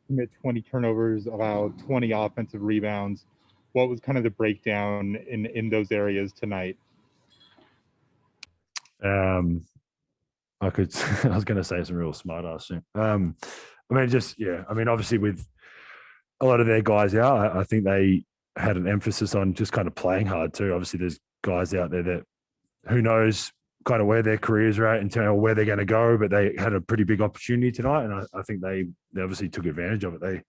commit 20 turnovers, allow 20 offensive rebounds. What was kind of the breakdown in those areas tonight? I could. I was going to say some real smart ass thing. I mean, just yeah. I mean, obviously with a lot of their guys out, I think they had an emphasis on just kind of playing hard too. Obviously, there's guys out there that who knows kind of where their careers are at and where they're going to go, but they had a pretty big opportunity tonight, and I think they obviously took advantage of it.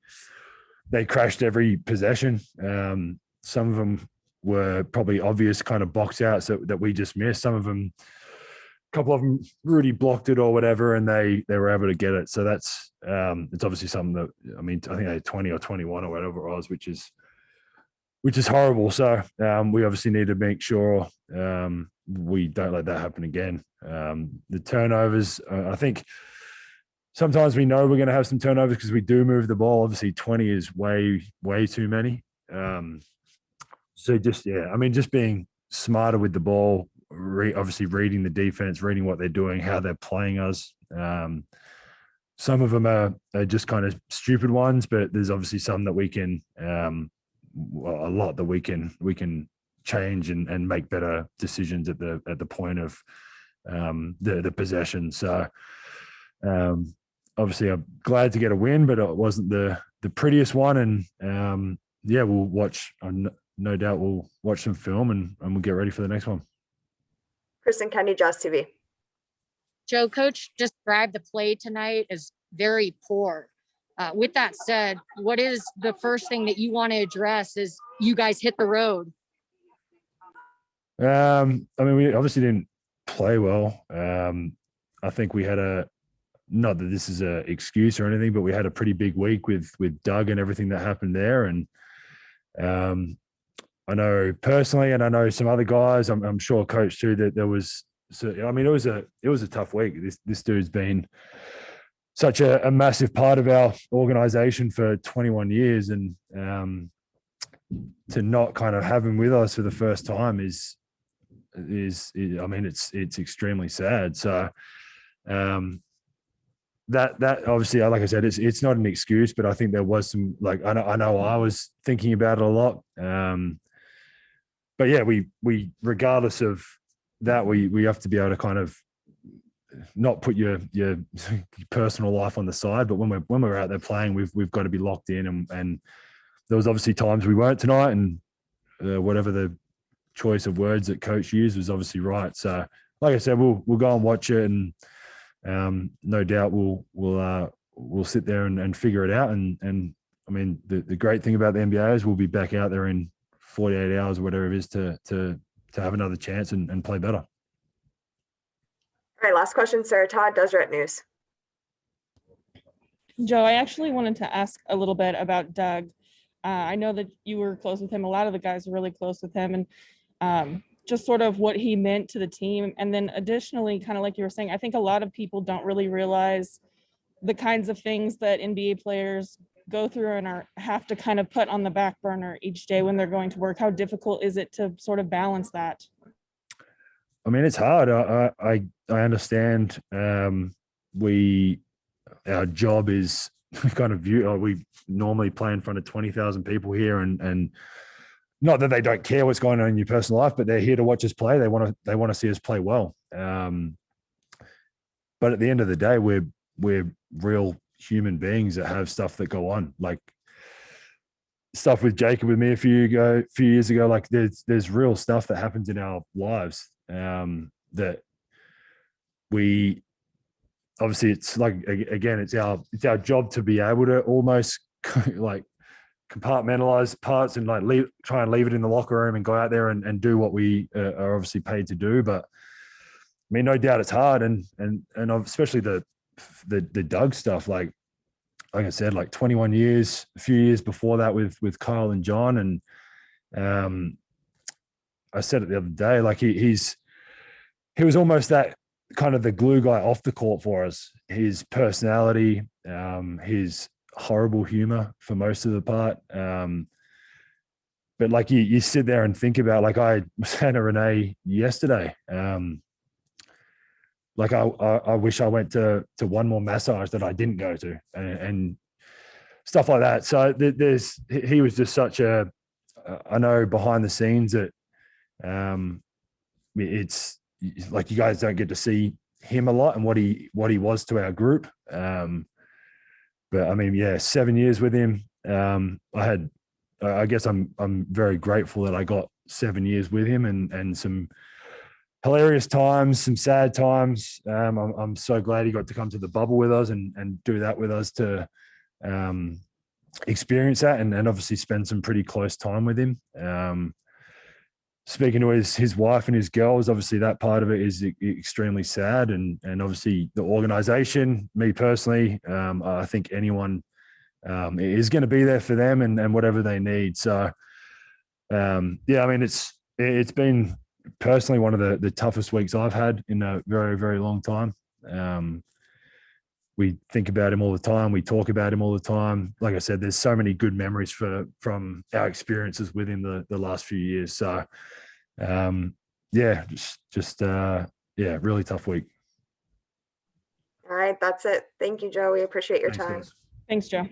They crashed every possession. Some of them were probably obvious kind of box outs that we just missed. Some of them, a couple of them, Rudy blocked it or whatever, and they were able to get it. So that's it's obviously something that I mean I think they had 20 or 21 or whatever it was, which is horrible. So we obviously need to make sure we don't let that happen again. The turnovers, I think sometimes we know we're going to have some turnovers because we do move the ball. Obviously, 20 is way too many. So just yeah, I mean, just being smarter with the ball. Obviously, reading the defense, reading what they're doing, how they're playing us. Some of them are just kind of stupid ones, but there's obviously some that we can. A lot that we can change and make better decisions at the point of the possession. So obviously I'm glad to get a win, but it wasn't the prettiest one. And yeah, we'll watch. No doubt we'll watch some film and we'll get ready for the next one. Kristen Kenny, Just TV. Joe, coach described the play tonight as very poor. With that said, what is the first thing that you want to address as you guys hit the road? I mean, we obviously didn't play well. I think we had not that this is an excuse or anything, but we had a pretty big week with Doug and everything that happened there. And I know personally, and I know some other guys, I'm sure coach too, that there was, so, I mean, it was a tough week. This dude's been such a massive part of our organization for 21 years, and to not kind of have him with us for the first time is I mean, it's extremely sad. So that obviously, like I said, it's not an excuse, but I think there was some, like, I know I was thinking about it a lot. But yeah, we regardless of that, we have to be able to kind of not put your personal life on the side, but when we're out there playing, we've got to be locked in. And there was obviously times we weren't tonight, and whatever the choice of words that coach used was obviously right. So, like I said, we'll go and watch it, and no doubt we'll sit there and figure it out. And I mean, the great thing about the NBA is we'll be back out there in 48 hours or whatever it is to have another chance and play better. All right, last question, Sarah Todd, Deseret News. Joe, I actually wanted to ask a little bit about Doug. I know that you were close with him. A lot of the guys are really close with him, and just sort of what he meant to the team. And then additionally, kind of like you were saying, I think a lot of people don't really realize the kinds of things that NBA players go through and have to kind of put on the back burner each day when they're going to work. How difficult is it to sort of balance that? I mean, it's hard. I understand. Our job is kind of we normally play in front of 20,000 people here, and not that they don't care what's going on in your personal life, but they're here to watch us play. They want to see us play well. But at the end of the day, we're real human beings that have stuff that go on, like stuff with Jacob with me a few years ago. Like there's real stuff that happens in our lives that we obviously, it's like, again, it's our job to be able to almost like compartmentalize parts and like try and leave it in the locker room and go out there and do what we are obviously paid to do. But I mean, no doubt it's hard, and especially the Doug stuff. Like I said, like 21 years, a few years before that with Kyle and John, and I said it the other day, like he was almost that kind of the glue guy off the court for us. His personality, his horrible humor for most of the part. But like you sit there and think about, like I was saying to Renee yesterday, like I wish I went to one more massage that I didn't go to. And stuff like that. So he was just such a, I know behind the scenes that it's like you guys don't get to see him a lot and what he was to our group. But I mean, yeah, 7 years with him. I guess I'm very grateful that I got 7 years with him and some hilarious times, some sad times. I'm so glad he got to come to the bubble with us and do that with us to experience that and obviously spend some pretty close time with him. Speaking to his wife and his girls, obviously that part of it is extremely sad, and obviously the organization, me personally, I think anyone is going to be there for them and whatever they need. So yeah, I mean it's been personally one of the toughest weeks I've had in a very, very long time. We think about him all the time. We talk about him all the time. Like I said, there's so many good memories from our experiences with him the last few years. So, yeah, yeah, really tough week. All right, that's it. Thank you, Joe. We appreciate your time. Guys. Thanks, Joe.